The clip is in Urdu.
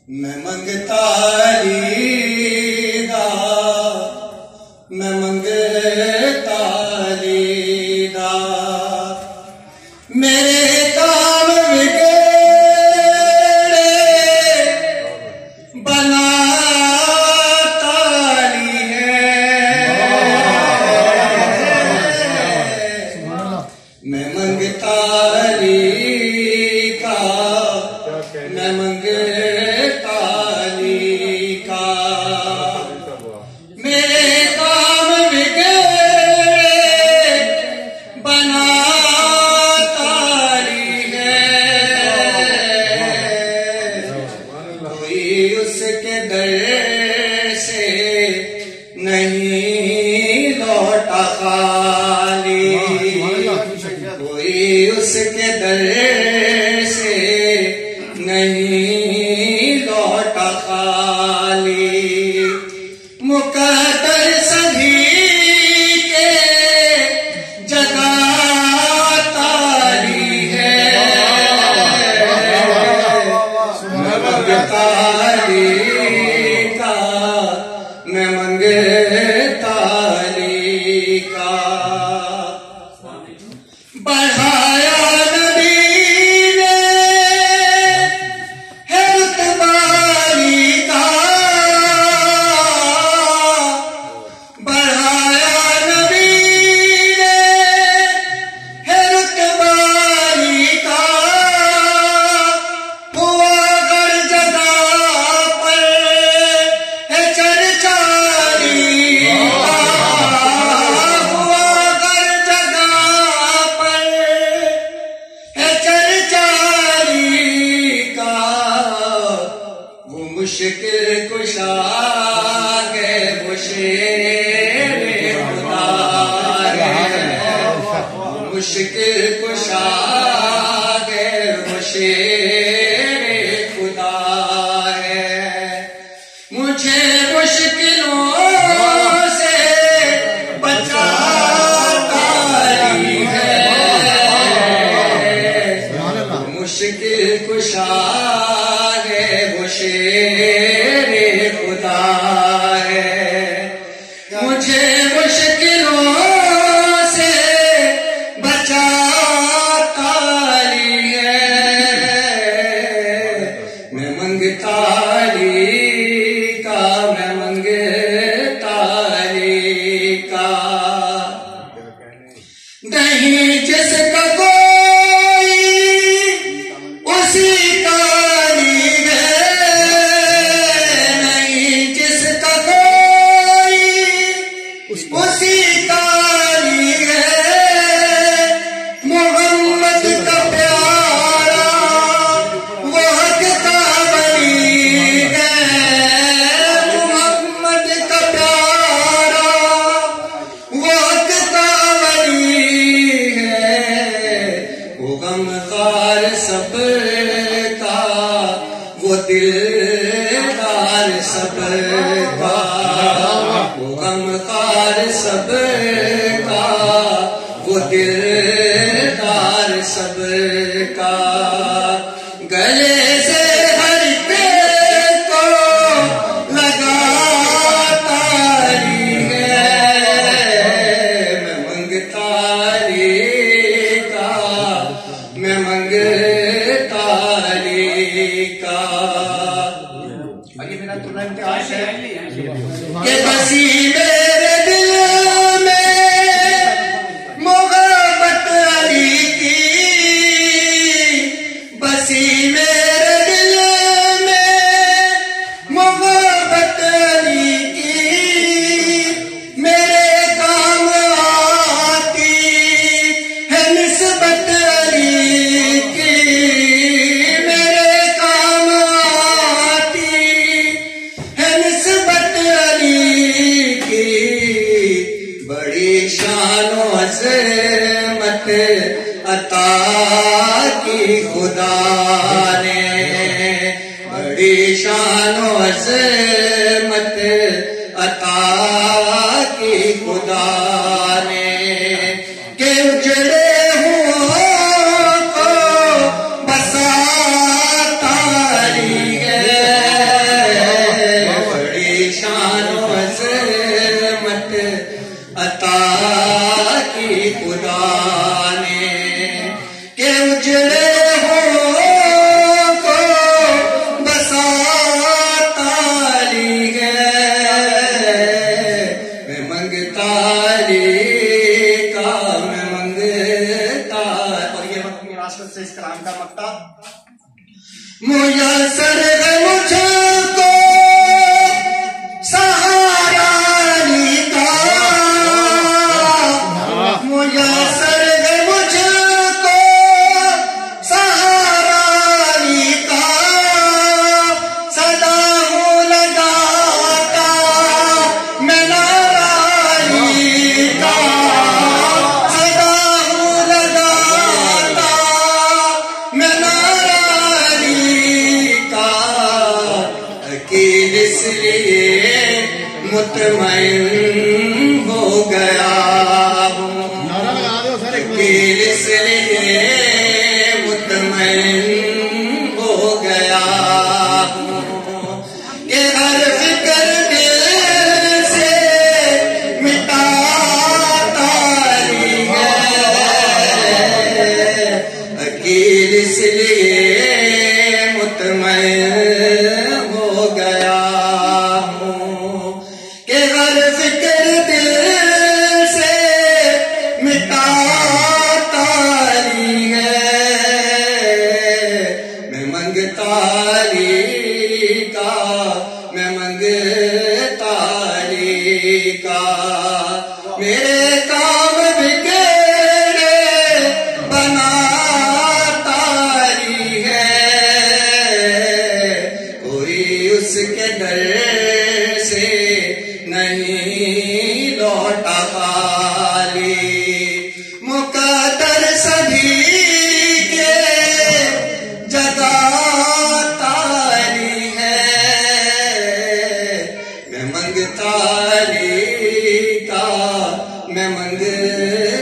میں منگتا لیدا میں منگتا لیدا میرے کام بگڑے بناتا لی ہے میں منگتا لی کا میں منگتا لی کا میرے کام بگڑے بناتا لی ہے کوئی اس کے در سے نہیں لوٹا خالی کوئی اس کے در سے نہیں لوٹا خالی مقدر سبھی کے جگہ تاری ہے میں منگتا لی کا میں منگتا لی کا بڑھایا نبی نے ہے رتبہ علی کا بڑھایا نبی نے ہے رتبہ علی کا ہوا ہر جگہ پر ہے چرچا علی کا ہوا ہر جگہ پر ہے چرچا علی کا وہ مشکل کشا ہے وہ شیر خدا ہے وہ مشکل کشا ہے وہ شیر خدا ہے مجھے مشکلوں سے بچاتا لی ہے مشکل کشا ہے وہ شیر خدا ہے مجھے مشکلوں سے بچاتا لی ہے میں منگتا لی کا میں منگتا لی کا نہیں جس کا کوئی اسی کا لی ہے نہیں جس کا کوئی اسی کا لی ہے محمد کا پیارا وہ حق کا ولی ہے محمد کا پیارا وہ حق کا ولی ہے وہ غمخوار سب کا وہ دلدار سب کا وہ غمخوار سب کا وہ دلدار سب کا گلے سے ہر ایک کو لگاتا لی ہے میں منگتا لی کا میں منگتا لی کا کہ بسی میرے دل میں محبت علی کی بسی میرے دل میں محبت علی کی میرے کام آتی ہے نسبت علی کی میرے کام آتی ہے نسبت علی کی بڑی شان و عظمت عطا کی خدا نے بڑی شان و عظمت عطا کی خدا نے کہ اجڑے ہوں کو بساتا لی ہے اس لیے مطمئن ہو گیا ہوں، وکیل اس لیے مطمئن ہو گیا ہوں کہ ہر فکر دل سے مٹاتا ہی ہے، وکیل اس لیے مطمئن ہو گیا ہوں کہ ہر فکر دل سے مٹاتا ہی ہے، میں منگتا ہی کا، میں منگتا ہی کا، میرے کام بگڑے بناتا ہی ہے، کوئی اس کے در سے نہیں لوٹا خالی، مقدر سبھی کے جگاتا ہی ہے، میں منگتا ہی کا، میں منگتا